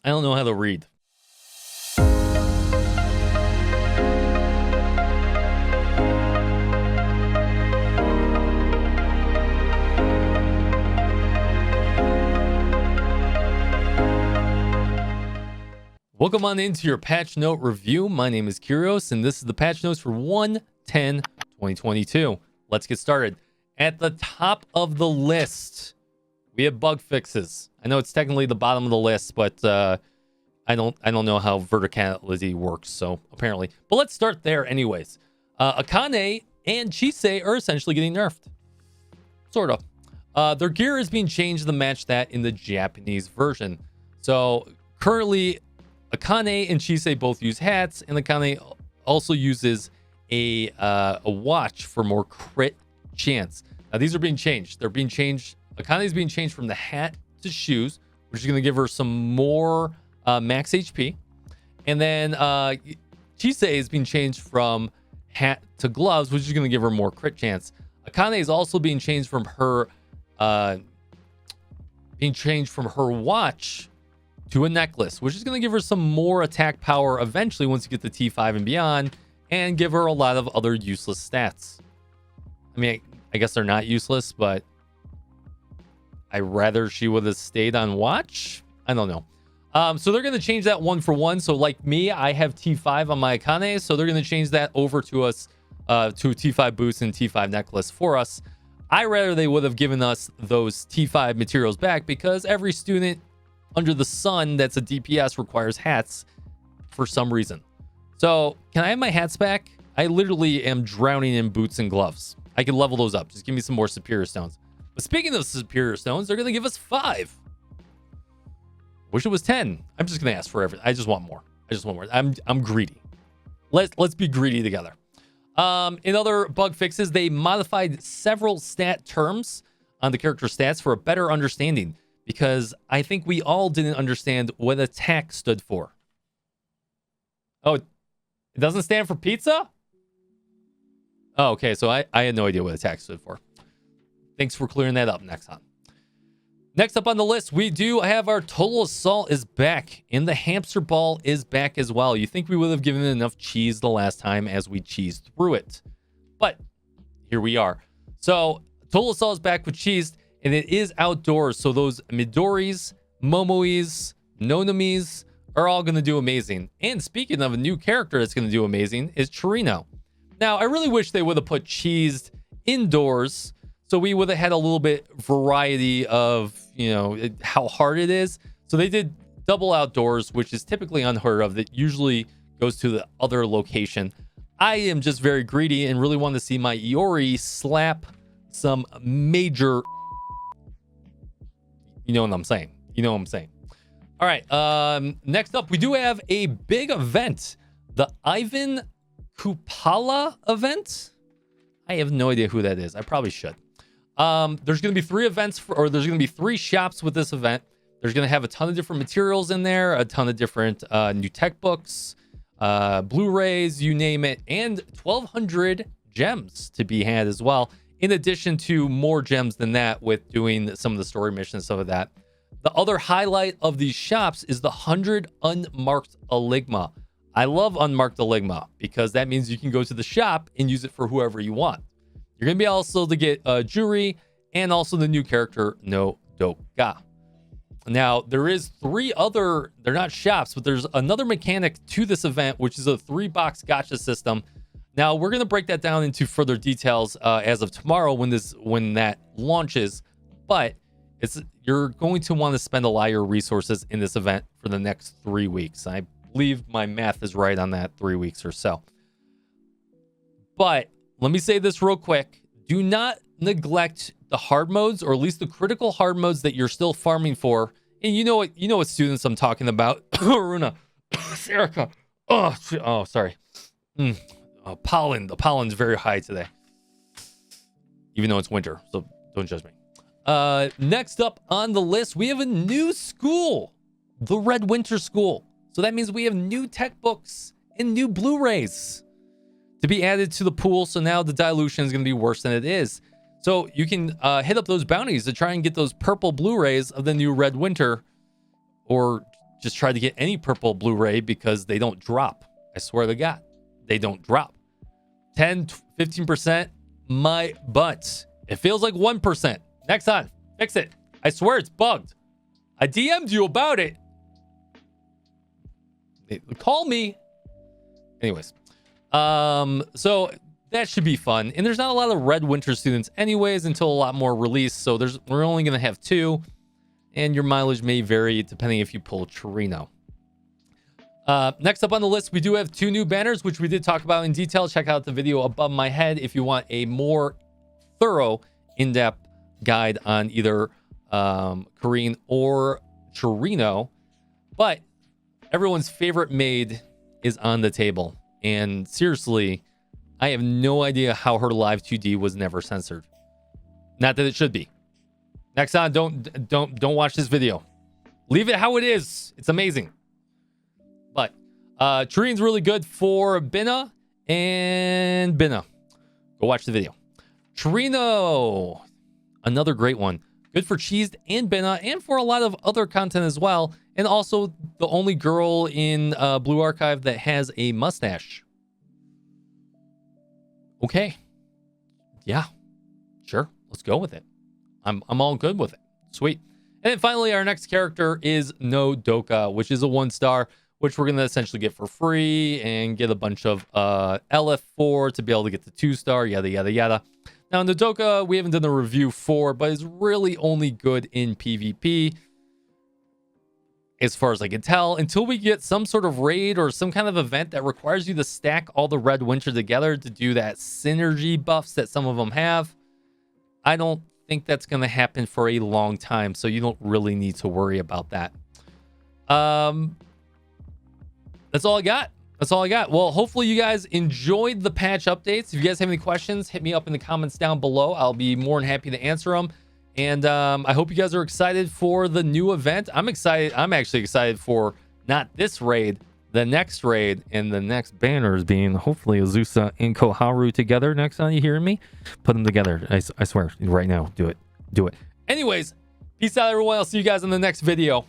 I don't know how to read. Welcome on into your patch note review. My name is Kyrios, and this is the patch notes for 1/10/2022. Let's get started. At the top of the list, we have bug fixes. I know it's technically the bottom of the list, but I don't know how verticality works, so apparently. But let's start there anyways. Akane and Chise are essentially getting nerfed. Sort of. Their gear is being changed to match that in the Japanese version. So currently, Akane and Chise both use hats, and Akane also uses a watch for more crit chance. Now these are being changed. They're being changed. Akane's being changed from the hat to shoes, which is going to give her some more max HP. And then Chise is being changed from hat to gloves, which is going to give her more crit chance. Akane is also being changed from her watch to a necklace, which is going to give her some more attack power eventually once you get the T5 and beyond, and give her a lot of other useless stats. I mean, I guess they're not useless, but I'd rather she would have stayed on watch. I don't know. So they're going to change that one for one. So like me, I have T5 on my Akane, so they're going to change that over to us to T5 boots and T5 necklace for us. I rather they would have given us those T5 materials back, because every student under the sun that's a DPS requires hats for some reason. So can I have my hats back? I literally am drowning in boots and gloves. I can level those up. Just give me some more superior stones. But speaking of superior stones, they're going to give us 5. Wish it was 10. I'm just going to ask for everything. I just want more. I'm greedy. Let's be greedy together. In other bug fixes, they modified several stat terms on the character stats for a better understanding, because I think we all didn't understand what attack stood for. Oh, it doesn't stand for pizza? Oh, okay. So I had no idea what attack stood for. Thanks for clearing that up, Nexon. Next up on the list, we do have our Total Assault is back, and the Hamster Ball is back as well. You think we would have given it enough cheese the last time as we cheesed through it, but here we are. So Total Assault is back with cheese, and it is outdoors. So those Midoris, Momois, Nonamis are all going to do amazing. And speaking of a new character that's going to do amazing is Cherino. Now, I really wish they would have put cheesed indoors, so we would have had a little bit variety of, how hard it is. So they did double outdoors, which is typically unheard of. That usually goes to the other location. I am just very greedy and really want to see my Iori slap some major. You know what I'm saying. All right. Next up, we do have a big event. The Ivan Kupala event. I have no idea who that is. I probably should. There's going to be 3 events there's going to be 3 shops with this event. There's going to have a ton of different materials in there, a ton of different new tech books, Blu-rays, you name it, and 1,200 gems to be had as well, in addition to more gems than that with doing some of the story missions and stuff like that. The other highlight of these shops is the 100 unmarked Eligma. I love unmarked Eligma because that means you can go to the shop and use it for whoever you want. You're going to be also to get Juri and also the new character No Doka. Now, there is 3 other, they're not shops, but there's another mechanic to this event, which is a 3-box gacha system. Now, we're going to break that down into further details as of tomorrow when that launches, but you're going to want to spend a lot of your resources in this event for the next 3 weeks. I believe my math is right on that, 3 weeks or so. But let me say this real quick. Do not neglect the hard modes, or at least the critical hard modes that you're still farming for. And you know what students I'm talking about. Aruna, Erica. Oh, sorry. Pollen. The pollen's very high today, even though it's winter. So don't judge me. Next up on the list, we have a new school, the Red Winter School. So that means we have new tech books and new Blu-rays to be added to the pool. So now the dilution is going to be worse than it is. So you can hit up those bounties to try and get those purple Blu-rays of the new Red Winter, or just tried to get any purple Blu-ray because they don't drop. I swear to God, they don't drop. 10, 15%, my butt. It feels like 1%. Nexon, fix it. I swear it's bugged. I DM'd you about it. Call me. Anyways, so that should be fun. And there's not a lot of Red Winter students anyways until a lot more release. So we're only going to have 2. And your mileage may vary depending if you pull Cherino. Next up on the list, we do have 2 new banners, which we did talk about in detail. Check out the video above my head if you want a more thorough, in-depth guide on either Kareen or Cherino. But everyone's favorite maid is on the table. And seriously, I have no idea how her live 2D was never censored. Not that it should be. Nexon, don't watch this video. Leave it how it is. It's amazing. But Cherino's really good for Binna and Binna. Go watch the video. Cherino, another great one. Good for Chise and Binna and for a lot of other content as well. And also the only girl in Blue Archive that has a mustache. Okay. Yeah. Sure. Let's go with it. I'm all good with it. Sweet. And then finally, our next character is No Doka, which is a 1-star, which we're going to essentially get for free and get a bunch of LF4 to be able to get the 2-star, yada, yada, yada. Now, No Doka, we haven't done a review for, but is really only good in PvP, as far as I can tell, until we get some sort of raid or some kind of event that requires you to stack all the Red Winter together to do that synergy buffs that some of them have. I don't think that's going to happen for a long time, so you don't really need to worry about that. That's all I got. That's all I got. Well, hopefully you guys enjoyed the patch updates. If you guys have any questions, hit me up in the comments down below. I'll be more than happy to answer them. And I hope you guys are excited for the new event. I'm excited. I'm actually excited for not this raid, the next raid, and the next banners being hopefully Azusa and Koharu together. Next time, you hearing me? Put them together. I swear, right now. Do it. Do it. Anyways, peace out, everyone. I'll see you guys in the next video.